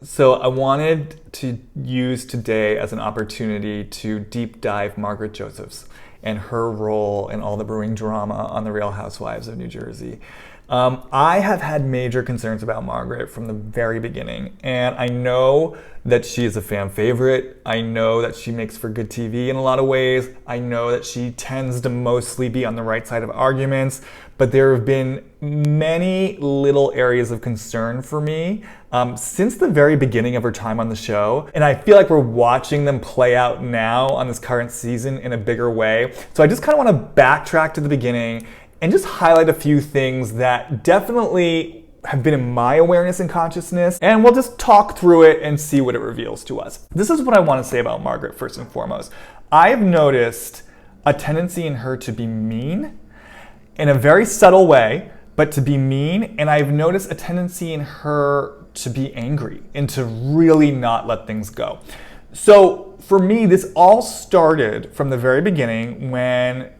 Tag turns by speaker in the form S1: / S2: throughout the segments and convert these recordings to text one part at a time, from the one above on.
S1: So I wanted to use today as an opportunity to deep dive Margaret Josephs and her role in all the brewing drama on the Real Housewives of New Jersey. I have had major concerns about Margaret from the very beginning, and I know that she is a fan favorite. I know that she makes for good TV in a lot of ways. I know that she tends to mostly be on the right side of arguments, but there have been many little areas of concern for me since the very beginning of her time on the show, and I feel like we're watching them play out now on this current season in a bigger way. So I just kind of want to backtrack to the beginning and just highlight a few things that definitely have been in my awareness and consciousness, and we'll just talk through it and see what it reveals to us. This is what I want to say about Margaret first and foremost. I've noticed a tendency in her to be mean in a very subtle way, but to be mean, and I've noticed a tendency in her to be angry and to really not let things go. So for me, this all started from the very beginning when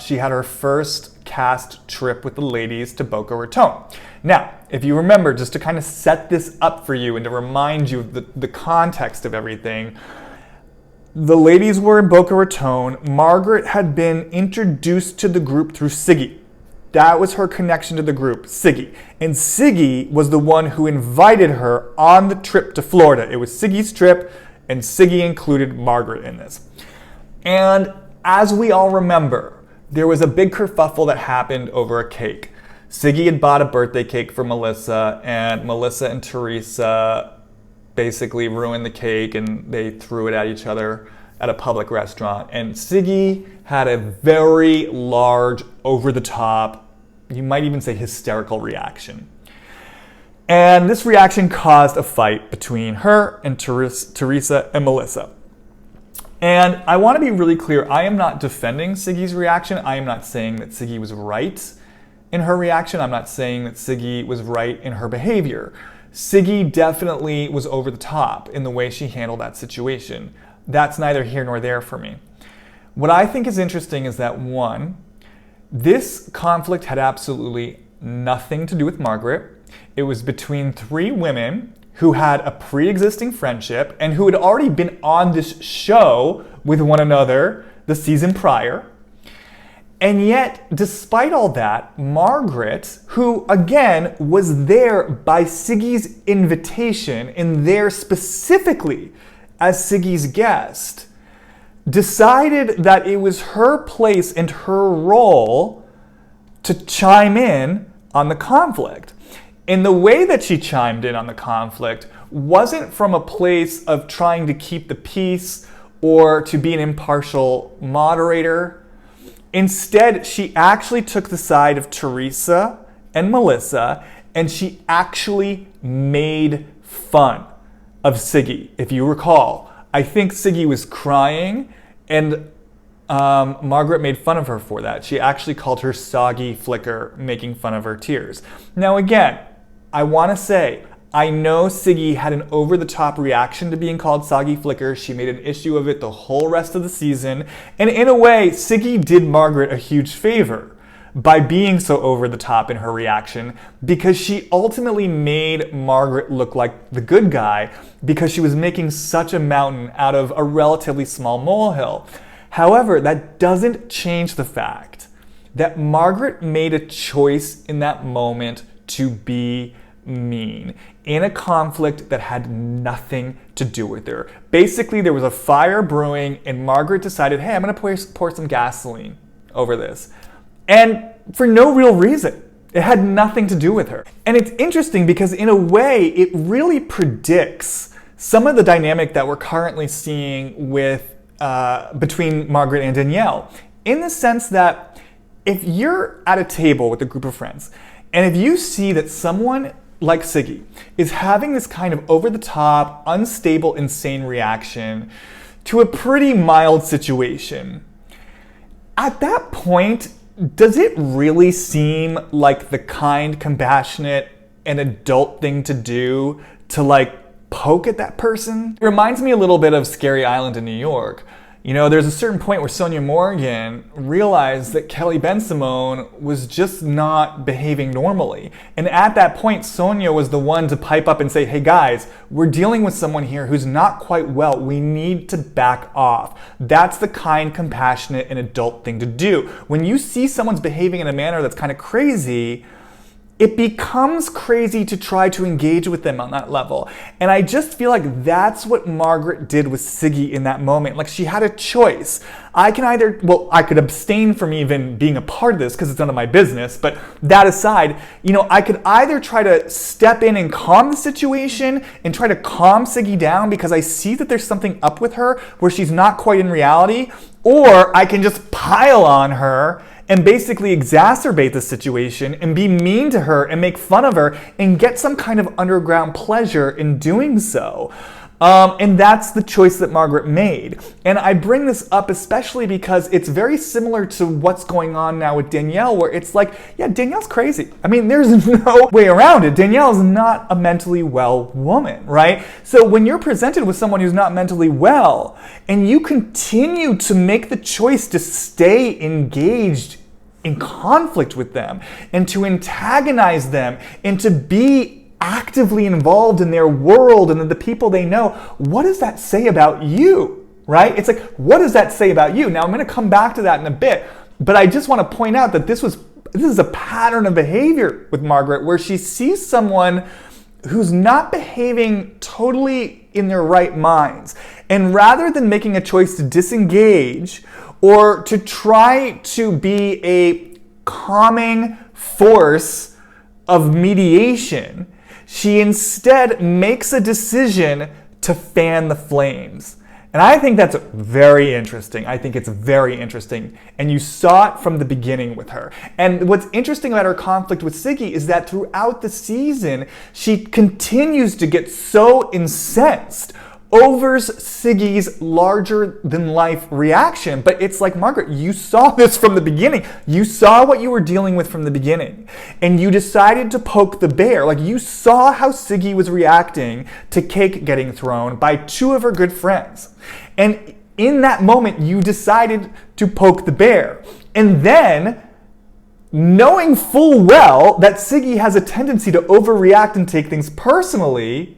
S1: she had her first cast trip with the ladies to Boca Raton. Now, if you remember, just to kind of set this up for you and to remind you of the context of everything, the ladies were in Boca Raton. Margaret had been introduced to the group through Siggy. That was her connection to the group, Siggy. And Siggy was the one who invited her on the trip to Florida. It was Siggy's trip, and Siggy included Margaret in this. And as we all remember, there was a big kerfuffle that happened over a cake. Siggy had bought a birthday cake for Melissa, and Melissa and Teresa basically ruined the cake and they threw it at each other at a public restaurant. And Siggy had a very large, over-the-top, you might even say hysterical reaction. And this reaction caused a fight between her and Teresa and Melissa. And I want to be really clear, I am not defending Siggy's reaction. I am not saying that Siggy was right in her reaction. I'm not saying that Siggy was right in her behavior. Siggy definitely was over the top in the way she handled that situation. That's neither here nor there for me. What I think is interesting is that, one, this conflict had absolutely nothing to do with Margaret. It was between three women who had a pre-existing friendship and who had already been on this show with one another the season prior. And yet, despite all that, Margaret, who again was there by Siggy's invitation and there specifically as Siggy's guest, decided that it was her place and her role to chime in on the conflict. And the way that she chimed in on the conflict wasn't from a place of trying to keep the peace or to be an impartial moderator. Instead, she actually took the side of Teresa and Melissa, and she actually made fun of Siggy. If you recall, I think Siggy was crying, and Margaret made fun of her for that. She actually called her soggy flicker, making fun of her tears. Now again, I want to say, I know Siggy had an over-the-top reaction to being called soggy flicker. She made an issue of it the whole rest of the season. And in a way, Siggy did Margaret a huge favor by being so over-the-top in her reaction, because she ultimately made Margaret look like the good guy because she was making such a mountain out of a relatively small molehill. However, that doesn't change the fact that Margaret made a choice in that moment to be mean in a conflict that had nothing to do with her. Basically, there was a fire brewing and Margaret decided, hey, I'm going to pour some gasoline over this. And for no real reason. It had nothing to do with her. And it's interesting because in a way, it really predicts some of the dynamic that we're currently seeing with between Margaret and Danielle, in the sense that if you're at a table with a group of friends, and if you see that someone like Siggy is having this kind of over-the-top, unstable, insane reaction to a pretty mild situation, at that point, does it really seem like the kind, compassionate, and adult thing to do to poke at that person? It reminds me a little bit of Scary Island in New York. You know, there's a certain point where Sonja Morgan realized that Kelly Ben-Simone was just not behaving normally. And at that point, Sonja was the one to pipe up and say, hey guys, we're dealing with someone here who's not quite well. We need to back off. That's the kind, compassionate, and adult thing to do. When you see someone's behaving in a manner that's kind of crazy, it becomes crazy to try to engage with them on that level. And I just feel like that's what Margaret did with Siggy in that moment. Like, she had a choice. I could abstain from even being a part of this because it's none of my business, but that aside, you know, I could either try to step in and calm the situation and try to calm Siggy down because I see that there's something up with her where she's not quite in reality, or I can just pile on her and basically exacerbate the situation and be mean to her and make fun of her and get some kind of underground pleasure in doing so. And that's the choice that Margaret made. And I bring this up especially because it's very similar to what's going on now with Danielle, where it's like, yeah, Danielle's crazy. I mean, there's no way around it. Danielle is not a mentally well woman, right? So when you're presented with someone who's not mentally well, and you continue to make the choice to stay engaged in conflict with them, and to antagonize them, and to be actively involved in their world and in the people they know, what does that say about you, right? It's like, what does that say about you? Now, I'm going to come back to that in a bit, but I just want to point out that this is a pattern of behavior with Margaret, where she sees someone who's not behaving totally in their right minds, and rather than making a choice to disengage or to try to be a calming force of mediation, she instead makes a decision to fan the flames. And I think that's very interesting. I think it's very interesting. And you saw it from the beginning with her. And what's interesting about her conflict with Siggy is that throughout the season, she continues to get so incensed over Siggy's larger-than-life reaction. But it's like, Margaret, you saw this from the beginning. You saw what you were dealing with from the beginning. And you decided to poke the bear. Like, you saw how Siggy was reacting to cake getting thrown by two of her good friends. And in that moment, you decided to poke the bear. And then, knowing full well that Siggy has a tendency to overreact and take things personally,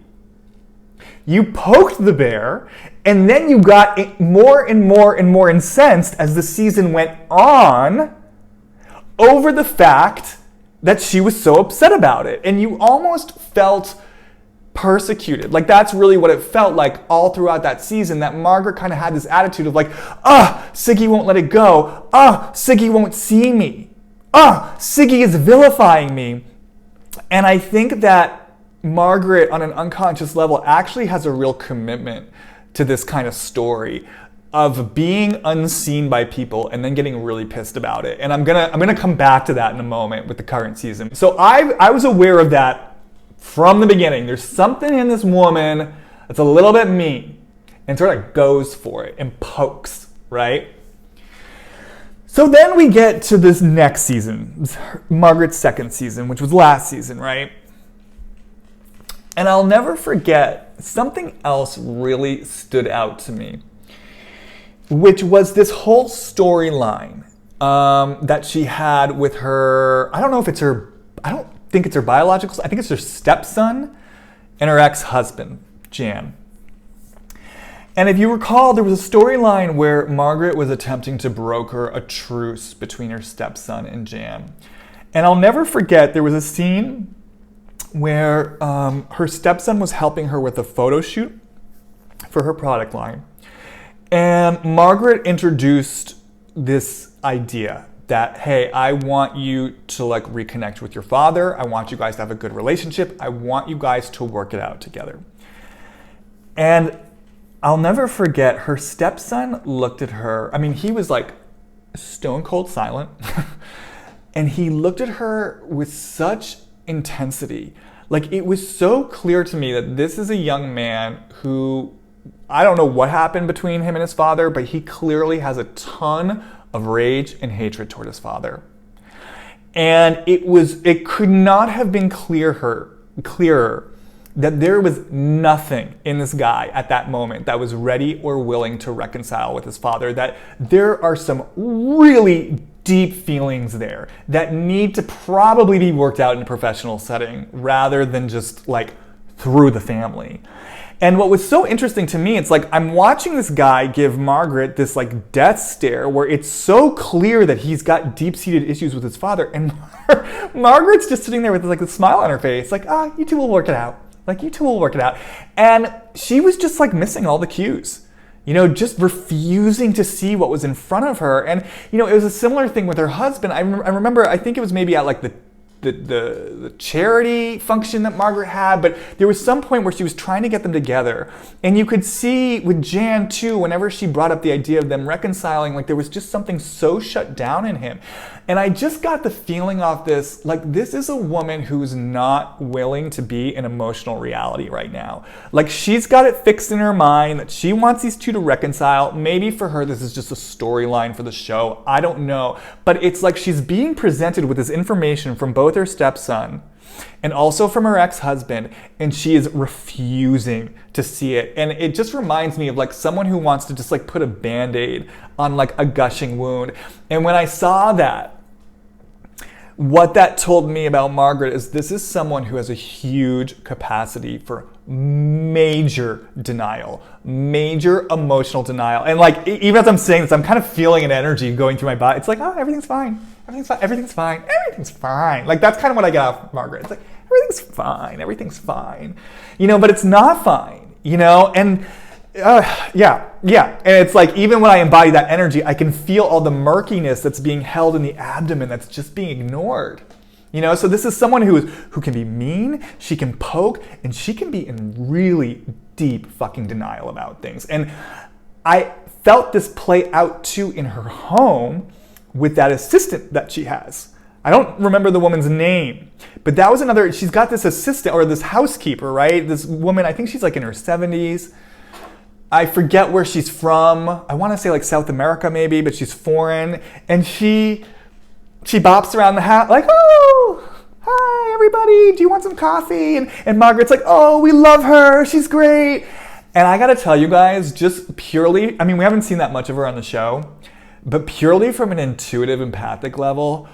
S1: you poked the bear, and then you got more and more and more incensed as the season went on over the fact that she was so upset about it. And you almost felt persecuted. Like, that's really what it felt like all throughout that season, that Margaret kind of had this attitude of like, Siggy won't let it go. Siggy won't see me. Siggy is vilifying me. And I think that Margaret, on an unconscious level, actually has a real commitment to this kind of story of being unseen by people and then getting really pissed about it. And I'm gonna come back to that in a moment with the current season. So I was aware of that from the beginning. There's something in this woman that's a little bit mean and sort of goes for it and pokes, right? So then we get to this next season, Margaret's second season, which was last season, right? And I'll never forget, something else really stood out to me, which was this whole storyline that she had with her, I don't think it's her biological, I think it's her stepson and her ex-husband, Jan. And if you recall, there was a storyline where Margaret was attempting to broker a truce between her stepson and Jan. And I'll never forget, there was a scene where her stepson was helping her with a photo shoot for her product line. And Margaret introduced this idea that, hey, I want you to like reconnect with your father. I want you guys to have a good relationship. I want you guys to work it out together. And I'll never forget, her stepson looked at her. I mean, he was like stone cold silent. And he looked at her with such intensity. Like, it was so clear to me that this is a young man who, I don't know what happened between him and his father, but he clearly has a ton of rage and hatred toward his father. And it could not have been clearer that there was nothing in this guy at that moment that was ready or willing to reconcile with his father, that there are some really deep feelings there that need to probably be worked out in a professional setting rather than just like through the family. And what was so interesting to me, it's like I'm watching this guy give Margaret this like death stare where it's so clear that he's got deep-seated issues with his father, and Margaret's just sitting there with like a smile on her face, like, you two will work it out. Like, you two will work it out. And she was just like missing all the cues, just refusing to see what was in front of her. And, it was a similar thing with her husband. I remember, I think it was maybe at like the charity function that Margaret had, but there was some point where she was trying to get them together. And you could see with Jan too, whenever she brought up the idea of them reconciling, like there was just something so shut down in him. And I just got the feeling off this, like this is a woman who's not willing to be in emotional reality right now. Like she's got it fixed in her mind that she wants these two to reconcile. Maybe for her, this is just a storyline for the show. I don't know. But it's like she's being presented with this information from both her stepson and also from her ex-husband, and she is refusing to see it. And it just reminds me of like someone who wants to just like put a band-aid on like a gushing wound. And when I saw that, what that told me about Margaret is this is someone who has a huge capacity for major denial, major emotional denial. And like, even as I'm saying this, I'm kind of feeling an energy going through my body. It's like, everything's fine. Everything's fine. Everything's fine. Everything's fine. Like, that's kind of what I get off Margaret. It's like, everything's fine. Everything's fine. But it's not fine, and yeah. And it's like, even when I embody that energy, I can feel all the murkiness that's being held in the abdomen that's just being ignored. So this is someone who can be mean, she can poke, and she can be in really deep fucking denial about things. And I felt this play out too in her home with that assistant that she has. I don't remember the woman's name, but that was another, she's got this assistant or this housekeeper, right? This woman, I think she's like in her 70s. I forget where she's from. I want to say like South America maybe, but she's foreign. And she bops around the house like, oh, hi everybody, do you want some coffee? And Margaret's like, oh, we love her, she's great. And I gotta tell you guys, just purely, I mean, we haven't seen that much of her on the show, but purely from an intuitive, empathic level,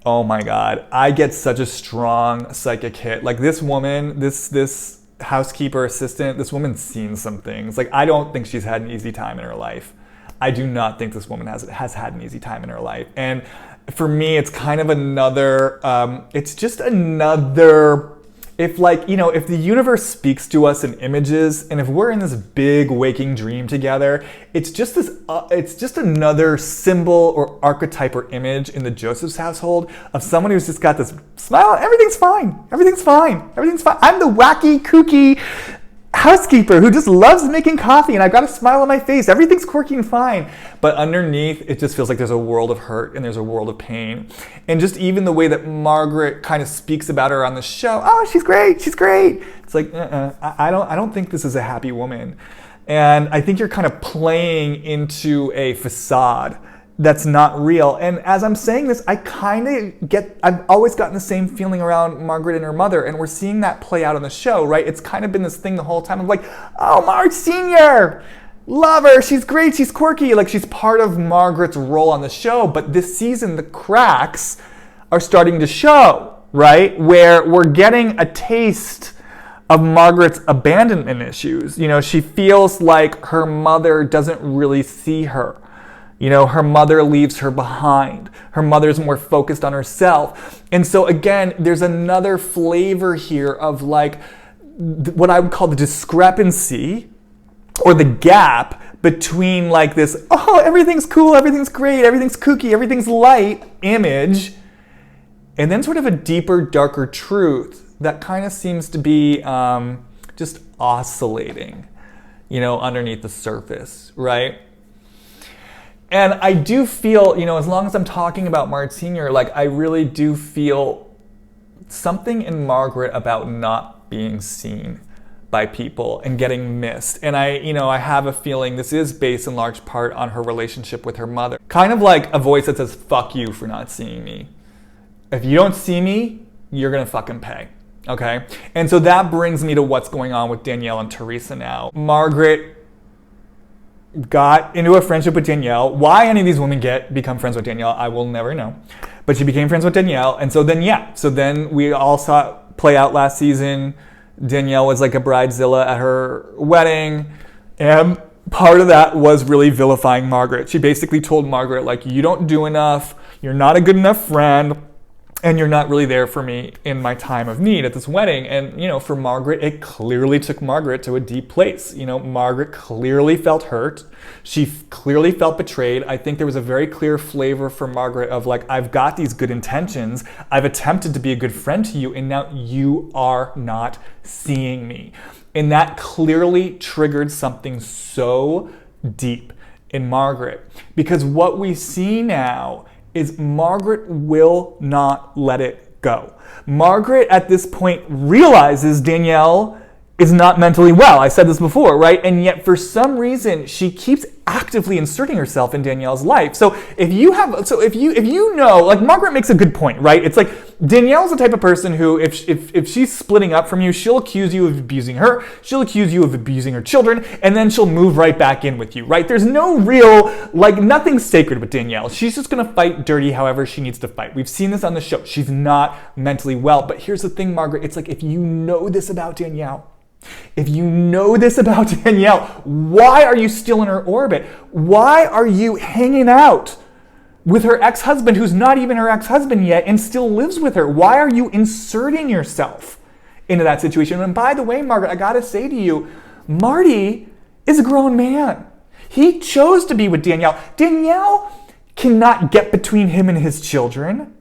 S1: oh my God, I get such a strong psychic hit. Like this woman, this housekeeper assistant, this woman's seen some things. Like, I don't think she's had an easy time in her life. I do not think this woman has had an easy time in her life. And for me, it's kind of another, it's just another, if the universe speaks to us in images, and if we're in this big waking dream together, it's just another symbol or archetype or image in the Josephs household of someone who's just got this smile, everything's fine, everything's fine, everything's fine. I'm the wacky, kooky housekeeper who just loves making coffee, and I've got a smile on my face. Everything's quirky and fine. But underneath, it just feels like there's a world of hurt and there's a world of pain. And just even the way that Margaret kind of speaks about her on the show, oh, she's great, she's great. It's like, I don't think this is a happy woman. And I think you're kind of playing into a facade that's not real. And as I'm saying this, I've always gotten the same feeling around Margaret and her mother, and we're seeing that play out on the show, right? It's kind of been this thing the whole time of like, oh, Marge Sr, love her, she's great, she's quirky. Like, she's part of Margaret's role on the show, but this season, the cracks are starting to show, right? Where we're getting a taste of Margaret's abandonment issues. She feels like her mother doesn't really see her. Her mother leaves her behind. Her mother's more focused on herself. And so again, there's another flavor here of like what I would call the discrepancy or the gap between like this, oh, everything's cool, everything's great, everything's kooky, everything's light image, and then sort of a deeper, darker truth that kind of seems to be just oscillating, underneath the surface, right? And I do feel, as long as I'm talking about Marge Sr., like I really do feel something in Margaret about not being seen by people and getting missed. And I have a feeling this is based in large part on her relationship with her mother. Kind of like a voice that says, fuck you for not seeing me. If you don't see me, you're gonna fucking pay. Okay? And so that brings me to what's going on with Danielle and Teresa now. Margaret got into a friendship with Danielle. Why any of these women become friends with Danielle, I will never know. But she became friends with Danielle. And so then we all saw it play out last season. Danielle was like a bridezilla at her wedding. And part of that was really vilifying Margaret. She basically told Margaret, like, you don't do enough, you're not a good enough friend, and you're not really there for me in my time of need at this wedding. And, for Margaret, it clearly took Margaret to a deep place. Margaret clearly felt hurt. She clearly felt betrayed. I think there was a very clear flavor for Margaret of like, I've got these good intentions. I've attempted to be a good friend to you, and now you are not seeing me. And that clearly triggered something so deep in Margaret. Because what we see now is Margaret will not let it go. Margaret at this point realizes Danielle is not mentally well. I said this before, right? And yet for some reason she keeps actively inserting herself in Danielle's life. So if you know, like Margaret makes a good point, right? It's like Danielle's the type of person who if she's splitting up from you, she'll accuse you of abusing her, she'll accuse you of abusing her children, and then she'll move right back in with you, right? There's no real, like nothing sacred with Danielle. She's just gonna fight dirty however she needs to fight. We've seen this on the show. She's not mentally well. But here's the thing, Margaret, it's like if you know this about Danielle, why are you still in her orbit? Why are you hanging out with her ex-husband who's not even her ex-husband yet and still lives with her? Why are you inserting yourself into that situation? And by the way, Margaret, I gotta say to you, Marty is a grown man. He chose to be with Danielle. Danielle cannot get between him and his children.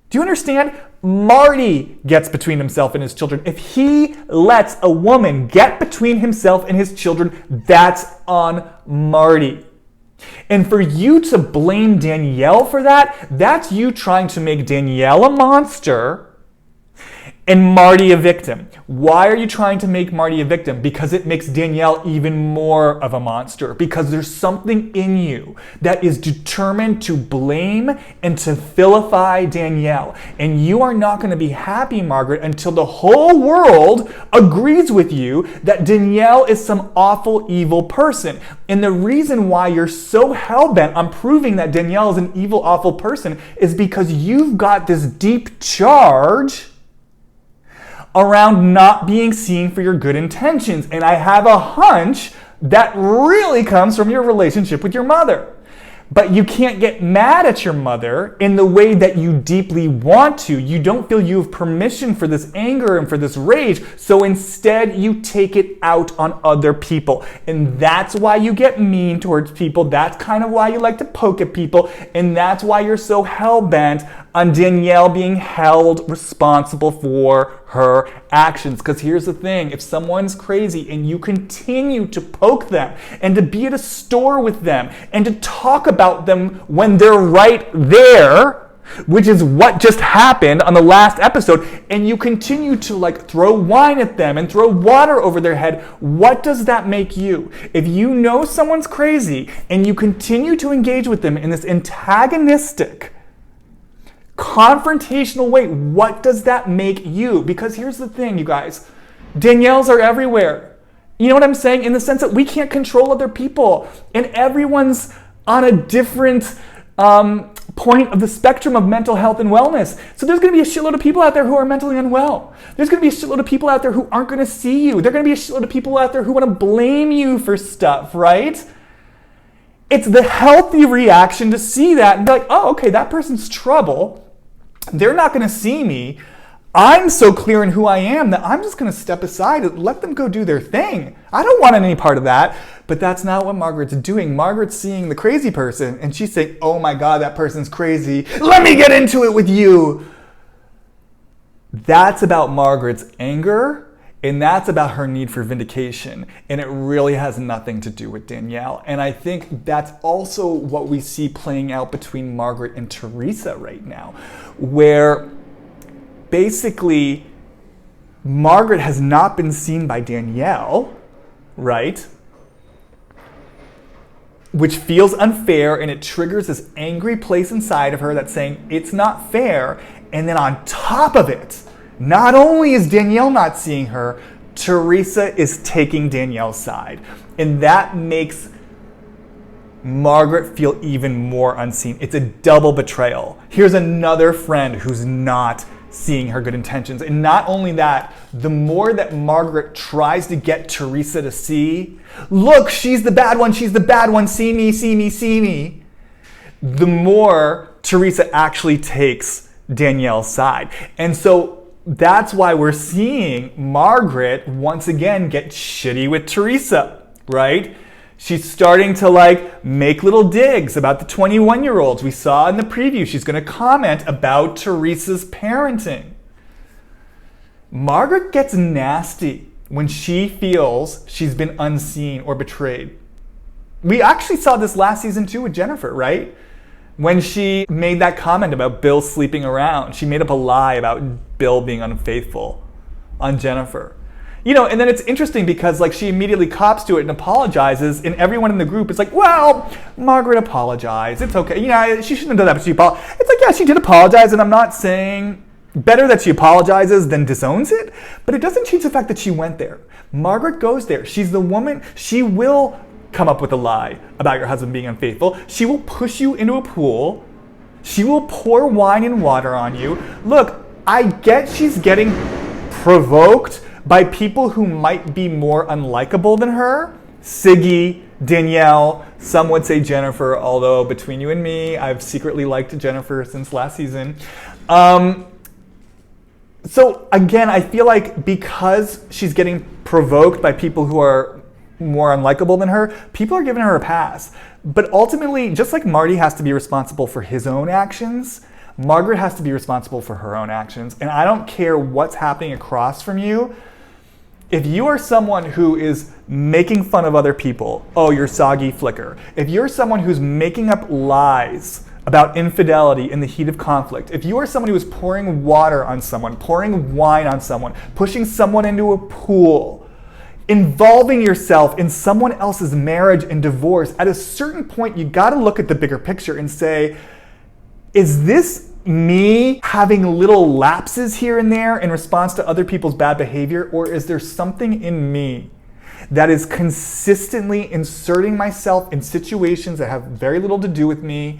S1: Do you understand? Marty gets between himself and his children. If he lets a woman get between himself and his children, that's on Marty. And for you to blame Danielle for that, that's you trying to make Danielle a monster and Marty a victim. Why are you trying to make Marty a victim? Because it makes Danielle even more of a monster. Because there's something in you that is determined to blame and to vilify Danielle. And you are not going to be happy, Margaret, until the whole world agrees with you that Danielle is some awful, evil person. And the reason why you're so hell-bent on proving that Danielle is an evil, awful person is because you've got this deep charge around not being seen for your good intentions. And I have a hunch that really comes from your relationship with your mother. But you can't get mad at your mother in the way that you deeply want to. You don't feel you have permission for this anger and for this rage. So instead, you take it out on other people. And that's why you get mean towards people. That's kind of why you like to poke at people. And that's why you're so hell-bent on Danielle being held responsible for her actions. Because here's the thing, if someone's crazy and you continue to poke them and to be at a store with them and to talk about them when they're right there, which is what just happened on the last episode, and you continue to like throw wine at them and throw water over their head, what does that make you? If you know someone's crazy and you continue to engage with them in this antagonistic, confrontational way, what does that make you? Because here's the thing, you guys, Danielles are everywhere. You know what I'm saying? In the sense that we can't control other people, and everyone's on a different point of the spectrum of mental health and wellness. So there's going to be a shitload of people out there who are mentally unwell. There's going to be a shitload of people out there who aren't going to see you. There are going to be a shitload of people out there who want to blame you for stuff, right? It's the healthy reaction to see that and be like, oh, okay, that person's trouble. They're not going to see me. I'm so clear in who I am that I'm just going to step aside and let them go do their thing. I don't want any part of that. But that's not what Margaret's doing. Margaret's seeing the crazy person and she's saying, oh my God, that person's crazy. Let me get into it with you. That's about Margaret's anger, and that's about her need for vindication. And it really has nothing to do with Danielle. And I think that's also what we see playing out between Margaret and Teresa right now, where basically Margaret has not been seen by Danielle, right? Which feels unfair, and it triggers this angry place inside of her that's saying it's not fair. And then on top of it, not only is Danielle not seeing her, Teresa is taking Danielle's side. And that makes Margaret feel even more unseen. It's a double betrayal. Here's another friend who's not seeing her good intentions. And not only that, the more that Margaret tries to get Teresa to see, look, she's the bad one, see me, see me, see me, the more Teresa actually takes Danielle's side. And so that's why we're seeing Margaret once again get shitty with Teresa, right? She's starting to like make little digs about the 21-year-olds. We saw in the preview, she's going to comment about Teresa's parenting. Margaret gets nasty when she feels she's been unseen or betrayed. We actually saw this last season too with Jennifer, right? When she made that comment about Bill sleeping around, she made up a lie about Bill being unfaithful on Jennifer. You know, and then it's interesting because like she immediately cops to it and apologizes, and everyone in the group is like, well, Margaret apologized. It's okay. You know, she shouldn't have done that, but she apologized. It's like, yeah, she did apologize, and I'm not saying better that she apologizes than disowns it, but it doesn't change the fact that she went there. Margaret goes there. She's the woman. She will come up with a lie about your husband being unfaithful. She will push you into a pool. She will pour wine and water on you. Look, I get she's getting provoked by people who might be more unlikable than her. Siggy, Danielle, some would say Jennifer, although between you and me, I've secretly liked Jennifer since last season. So again, I feel like because she's getting provoked by people who are more unlikable than her, people are giving her a pass. But ultimately, just like Marty has to be responsible for his own actions, Margaret has to be responsible for her own actions. And I don't care what's happening across from you. If you are someone who is making fun of other people, oh, you're soggy flicker. If you're someone who's making up lies about infidelity in the heat of conflict, if you are someone who is pouring water on someone, pouring wine on someone, pushing someone into a pool, involving yourself in someone else's marriage and divorce, at a certain point, you gotta look at the bigger picture and say, is this me having little lapses here and there in response to other people's bad behavior, or is there something in me that is consistently inserting myself in situations that have very little to do with me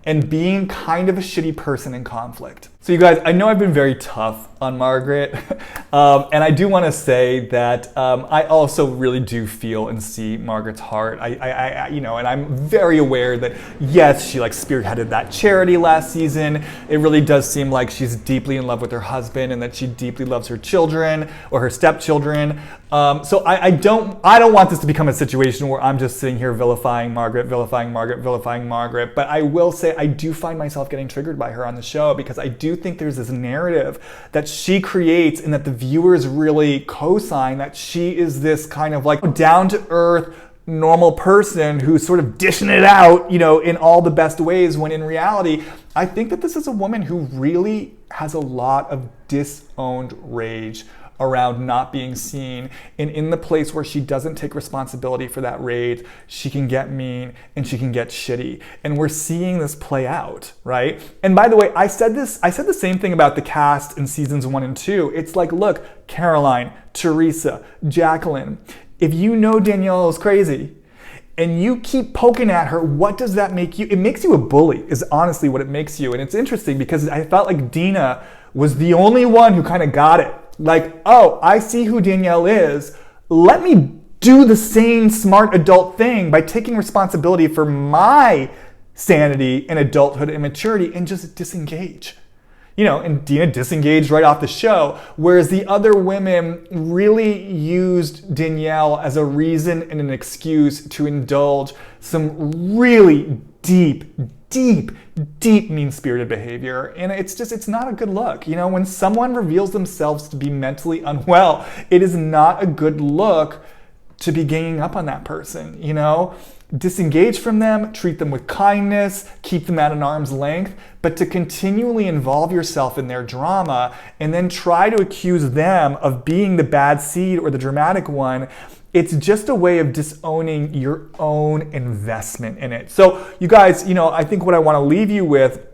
S1: and being kind of a shitty person in conflict? So you guys, I know I've been very tough on Margaret, and I do want to say that I also really do feel and see Margaret's heart. I you know, and I'm very aware that yes, she like spearheaded that charity last season. It really does seem like she's deeply in love with her husband and that she deeply loves her children or her stepchildren. So I don't want this to become a situation where I'm just sitting here vilifying Margaret. But I will say I do find myself getting triggered by her on the show because I do think there's this narrative that she creates and that the viewers really co-sign that she is this kind of like down-to-earth normal person who's sort of dishing it out, you know, in all the best ways, when in reality, I think that this is a woman who really has a lot of disowned rage around not being seen, and in the place where she doesn't take responsibility for that rage, she can get mean and she can get shitty. And we're seeing this play out, right? And by the way, I said the same thing about the cast in seasons 1 and 2. It's like, look, Caroline, Teresa, Jacqueline, if you know Danielle is crazy and you keep poking at her, what does that make you? It makes you a bully, is honestly what it makes you. And it's interesting because I felt like Dina was the only one who kind of got it. Like, oh, I see who Danielle is. Let me do the same smart adult thing by taking responsibility for my sanity and adulthood and maturity and just disengage. You know, and Dina disengaged right off the show, whereas the other women really used Danielle as a reason and an excuse to indulge some really deep mean-spirited behavior. And it's not a good look. You know, when someone reveals themselves to be mentally unwell, it is not a good look to be ganging up on that person, you know? Disengage from them, treat them with kindness, keep them at an arm's length, but to continually involve yourself in their drama and then try to accuse them of being the bad seed or the dramatic one, it's just a way of disowning your own investment in it. So you guys, you know, I think what I want to leave you with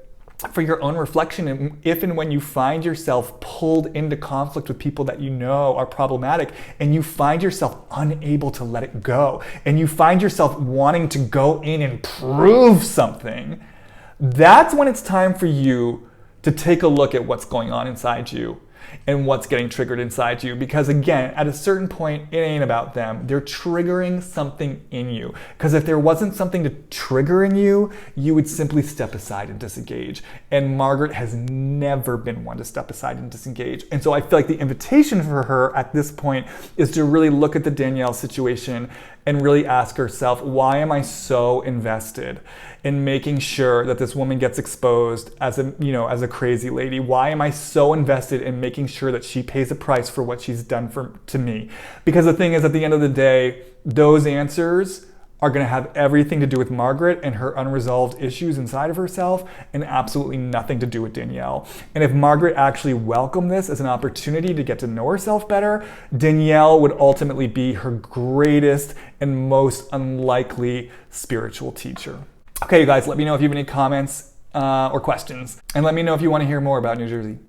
S1: for your own reflection, and if and when you find yourself pulled into conflict with people that you know are problematic, and you find yourself unable to let it go, and you find yourself wanting to go in and prove something, that's when it's time for you to take a look at what's going on inside you and what's getting triggered inside you. Because again, at a certain point, it ain't about them. They're triggering something in you. Because if there wasn't something to trigger in you, you would simply step aside and disengage. And Margaret has never been one to step aside and disengage. And so I feel like the invitation for her at this point is to really look at the Danielle situation and really ask herself, why am I so invested in making sure that this woman gets exposed as a crazy lady? Why am I so invested in making sure that she pays a price for what she's done to me? Because the thing is, at the end of the day, those answers are going to have everything to do with Margaret and her unresolved issues inside of herself, and absolutely nothing to do with Danielle. And if Margaret actually welcomed this as an opportunity to get to know herself better, Danielle would ultimately be her greatest and most unlikely spiritual teacher. Okay, you guys, let me know if you have any comments or questions, and let me know if you want to hear more about New Jersey.